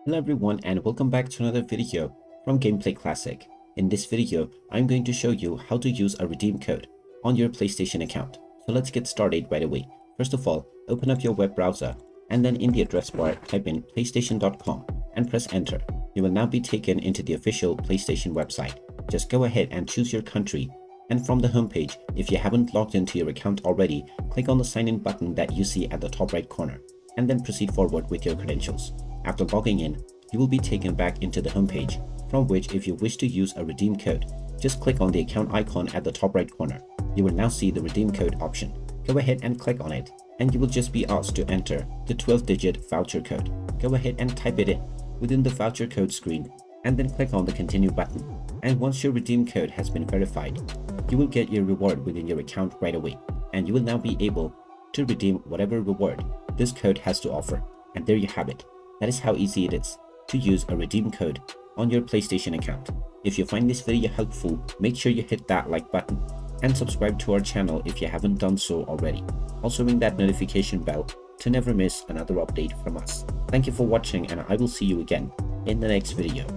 Hello everyone and welcome back to another video from Gameplay Classic. In this video, I'm going to show you how to use a redeem code on your PlayStation account. So let's get started right away. First of all, open up your web browser and then in the address bar type in playstation.com and press enter. You will now be taken into the official PlayStation website. Just go ahead and choose your country, and from the homepage, if you haven't logged into your account already, click on the sign in button that you see at the top right corner and then proceed forward with your credentials. After logging in, you will be taken back into the homepage, from which if you wish to use a redeem code, just click on the account icon at the top right corner. You will now see the redeem code option. Go ahead and click on it, and you will just be asked to enter the 12-digit voucher code. Go ahead and type it in within the voucher code screen, and then click on the continue button. And once your redeem code has been verified, you will get your reward within your account right away, and you will now be able to redeem whatever reward this code has to offer. And there you have it. That is how easy it is to use a redeem code on your PlayStation account. If you find this video helpful, make sure you hit that like button and subscribe to our channel if you haven't done so already. Also ring that notification bell to never miss another update from us. Thank you for watching, and I will see you again in the next video.